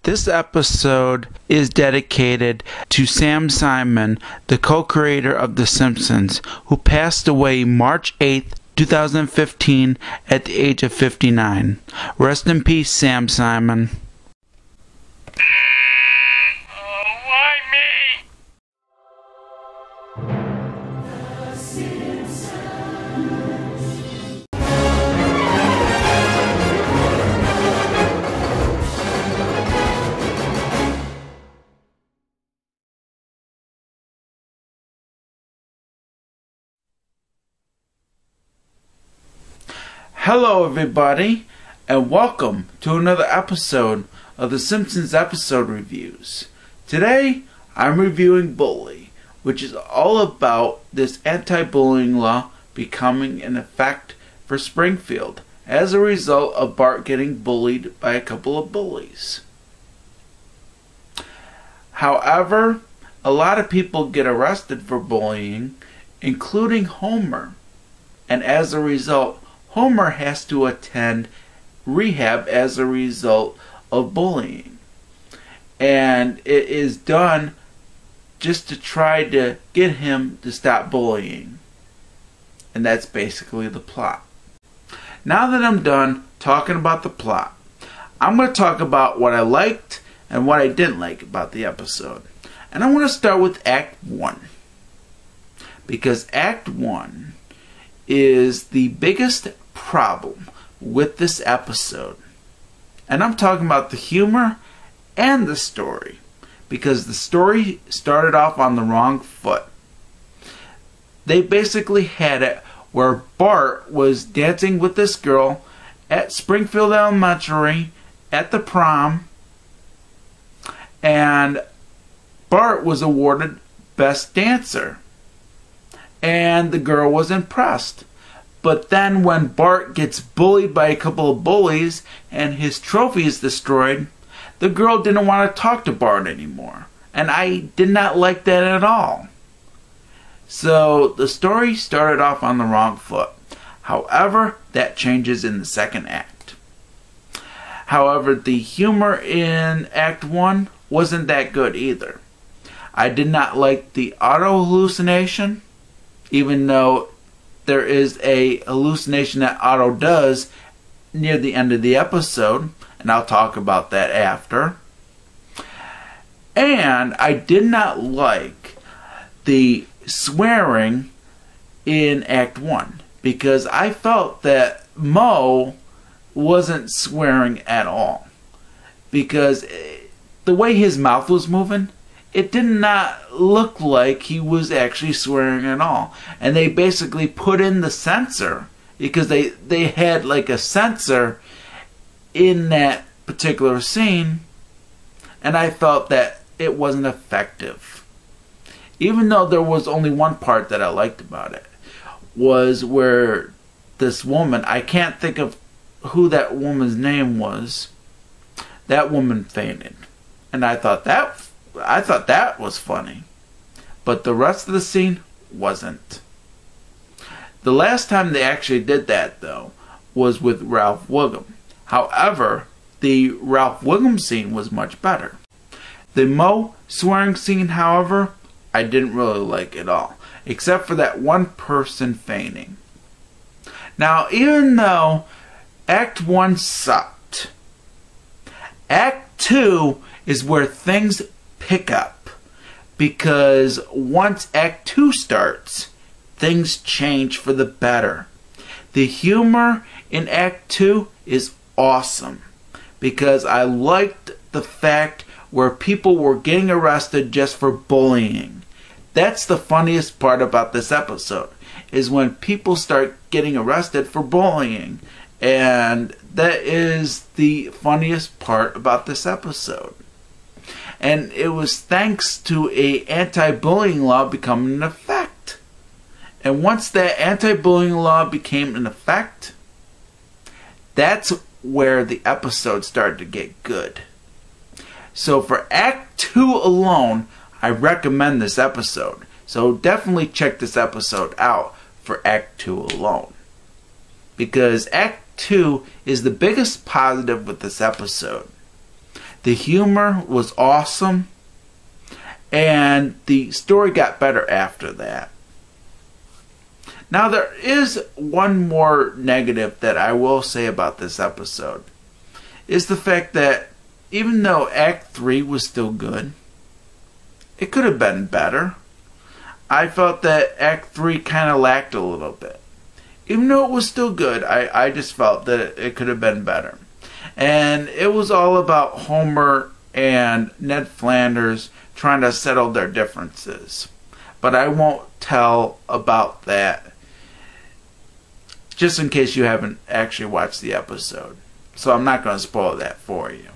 This episode is dedicated to Sam Simon, the co-creator of The Simpsons, who passed away March 8th, 2015 at the age of 59. Rest in peace, Sam Simon. Why me? Hello everybody, and welcome to another episode of the Simpsons Episode Reviews. Today, I'm reviewing Bully, which is all about this anti-bullying law becoming in effect for Springfield as a result of Bart getting bullied by a couple of bullies. However, a lot of people get arrested for bullying, including Homer, and as a result, Homer has to attend rehab as a result of bullying. And it is done just to try to get him to stop bullying. And that's basically the plot. Now that I'm done talking about the plot, I'm going to talk about what I liked and what I didn't like about the episode. And I want to start with Act 1. Because Act 1 is the biggest problem with this episode. And I'm talking about the humor and the story, because the story started off on the wrong foot. They basically had it where Bart was dancing with this girl at Springfield Elementary at the prom, and Bart was awarded Best Dancer, and the girl was impressed. But then when Bart gets bullied by a couple of bullies and his trophy is destroyed, the girl didn't want to talk to Bart anymore. And I did not like that at all. So the story started off on the wrong foot. However, that changes in the second act. However, the humor in Act 1 wasn't that good either. I did not like the auto hallucination, even though there is a hallucination that Otto does near the end of the episode, and I'll talk about that after. And I did not like the swearing in Act 1, because I felt that Moe wasn't swearing at all. Because the way his mouth was moving, it did not look like he was actually swearing at all. And they basically put in the censor, because they had like a censor in that particular scene, and I felt that it wasn't effective. Even though there was only one part that I liked about it, was where this woman, I can't think of who that woman's name was, that woman fainted. And I thought that was funny. But the rest of the scene wasn't. The last time they actually did that, though, was with Ralph Wiggum. However, the Ralph Wiggum scene was much better. The Moe swearing scene, however, I didn't really like at all. Except for that one person fainting. Now, even though Act 1 sucked, Act 2 is where things pick up, because once Act 2 starts, things change for the better. The humor in Act 2 is awesome, because I liked the fact where people were getting arrested just for bullying. That's the funniest part about this episode, is when people start getting arrested for bullying. And that is the funniest part about this episode. And it was thanks to a anti-bullying law becoming in effect. And once that anti-bullying law became in effect, that's where the episode started to get good. So for Act 2 alone, I recommend this episode. So definitely check this episode out for Act 2 alone. Because Act 2 is the biggest positive with this episode. The humor was awesome, and the story got better after that. Now, there is one more negative that I will say about this episode, is the fact that even though Act 3 was still good, it could have been better. I felt that Act 3 kind of lacked a little bit. Even though it was still good, I just felt that it could have been better. And it was all about Homer and Ned Flanders trying to settle their differences. But I won't tell about that, just in case you haven't actually watched the episode. So I'm not going to spoil that for you.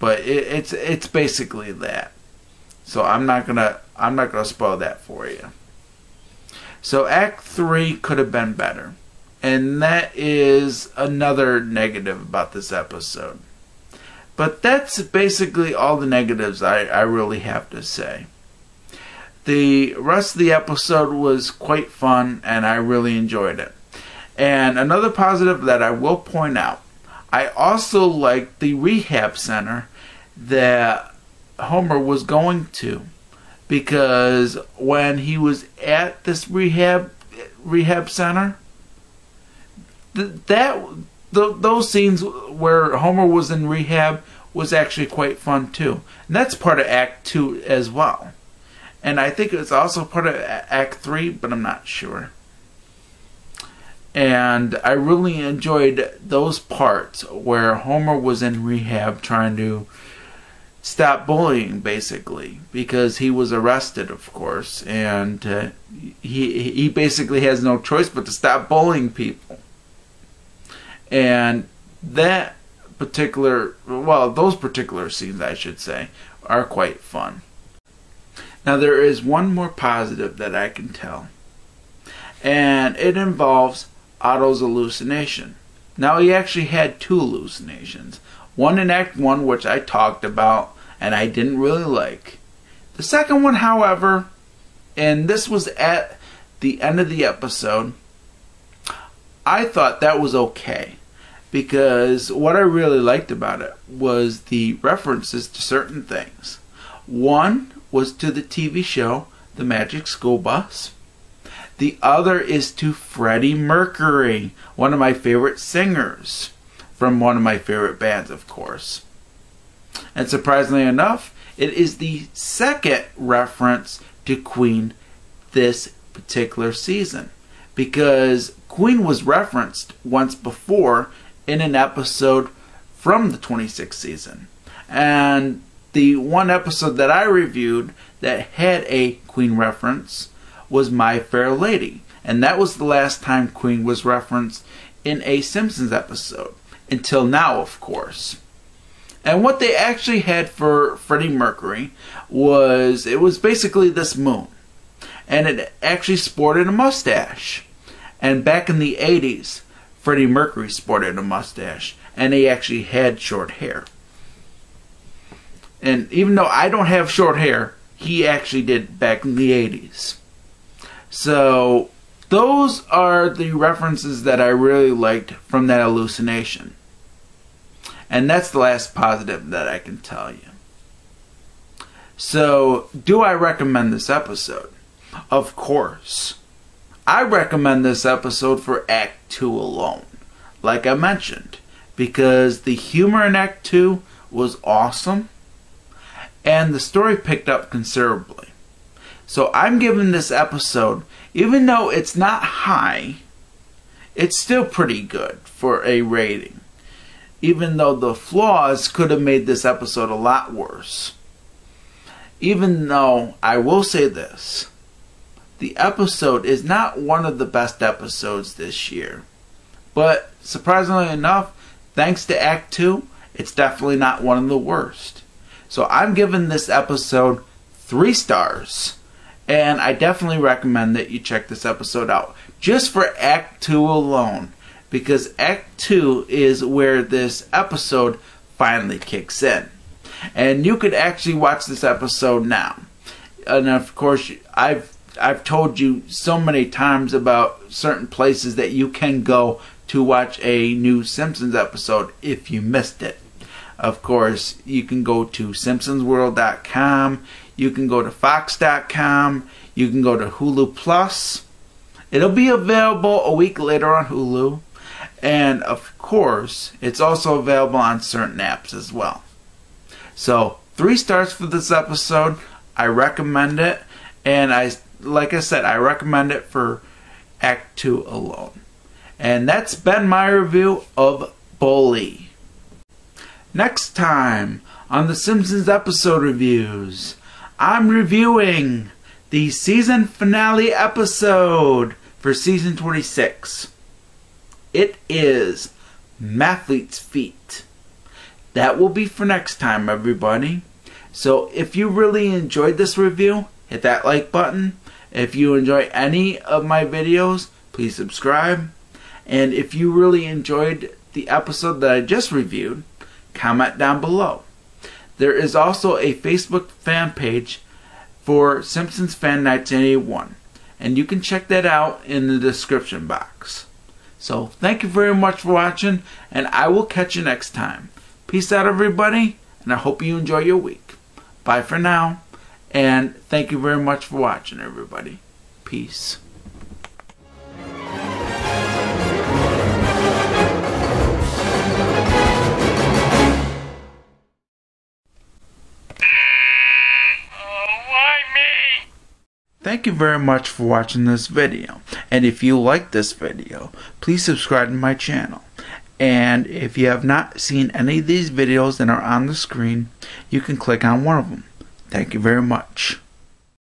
But it's basically that. So I'm not gonna spoil that for you. So Act 3 could have been better. And that is another negative about this episode. But that's basically all the negatives I really have to say. The rest of the episode was quite fun, and I really enjoyed it. And another positive that I will point out, I also liked the rehab center that Homer was going to. Because when he was at this rehab center, those scenes where Homer was in rehab was actually quite fun too. And that's part of Act 2 as well. And I think it's also part of Act 3, but I'm not sure. And I really enjoyed those parts where Homer was in rehab trying to stop bullying, basically, because he was arrested, of course, and he basically has no choice but to stop bullying people. And those particular scenes, I should say, are quite fun. Now, there is one more positive that I can tell, and it involves Otto's hallucination. Now, he actually had two hallucinations. One in Act 1, which I talked about, and I didn't really like. The second one, however, and this was at the end of the episode, I thought that was okay. Because what I really liked about it was the references to certain things. One was to the TV show, The Magic School Bus. The other is to Freddie Mercury, one of my favorite singers, from one of my favorite bands, of course. And surprisingly enough, it is the second reference to Queen this particular season. Because Queen was referenced once before in an episode from the 26th season. And the one episode that I reviewed that had a Queen reference was My Fair Lady. And that was the last time Queen was referenced in a Simpsons episode. Until now, of course. And what they actually had for Freddie Mercury was, it was basically this moon. And it actually sported a mustache. And back in the 80s, Freddie Mercury sported a mustache. And he actually had short hair. And even though I don't have short hair, he actually did back in the 80s. So, those are the references that I really liked from that hallucination. And that's the last positive that I can tell you. So, do I recommend this episode? Of course. I recommend this episode for Act 2 alone, like I mentioned, because the humor in Act 2 was awesome, and the story picked up considerably. So I'm giving this episode, even though it's not high, it's still pretty good for a rating. Even though the flaws could have made this episode a lot worse. Even though, I will say this, the episode is not one of the best episodes this year. But, surprisingly enough, thanks to Act 2, it's definitely not one of the worst. So I'm giving this episode 3 stars. And I definitely recommend that you check this episode out. Just for Act 2 alone. Because Act 2 is where this episode finally kicks in. And you could actually watch this episode now. And of course, I've told you so many times about certain places that you can go to watch a new Simpsons episode if you missed it. Of course, you can go to simpsonsworld.com, you can go to fox.com, you can go to Hulu Plus. It'll be available a week later on Hulu. And of course, it's also available on certain apps as well. So, 3 stars for this episode. I recommend it. And like I said, I recommend it for Act 2 alone. And that's been my review of Bully. Next time on the Simpsons Episode Reviews, I'm reviewing the season finale episode for season 26. It is Mathlete's Feet. That will be for next time, everybody. So if you really enjoyed this review, hit that like button. If you enjoy any of my videos, please subscribe. And if you really enjoyed the episode that I just reviewed, comment down below. There is also a Facebook fan page for Simpsons Fan 1981. And you can check that out in the description box. So, thank you very much for watching, and I will catch you next time. Peace out, everybody, and I hope you enjoy your week. Bye for now, and thank you very much for watching, everybody. Peace. Why me? Thank you very much for watching this video. And if you like this video, please subscribe to my channel. And if you have not seen any of these videos that are on the screen, you can click on one of them. Thank you very much.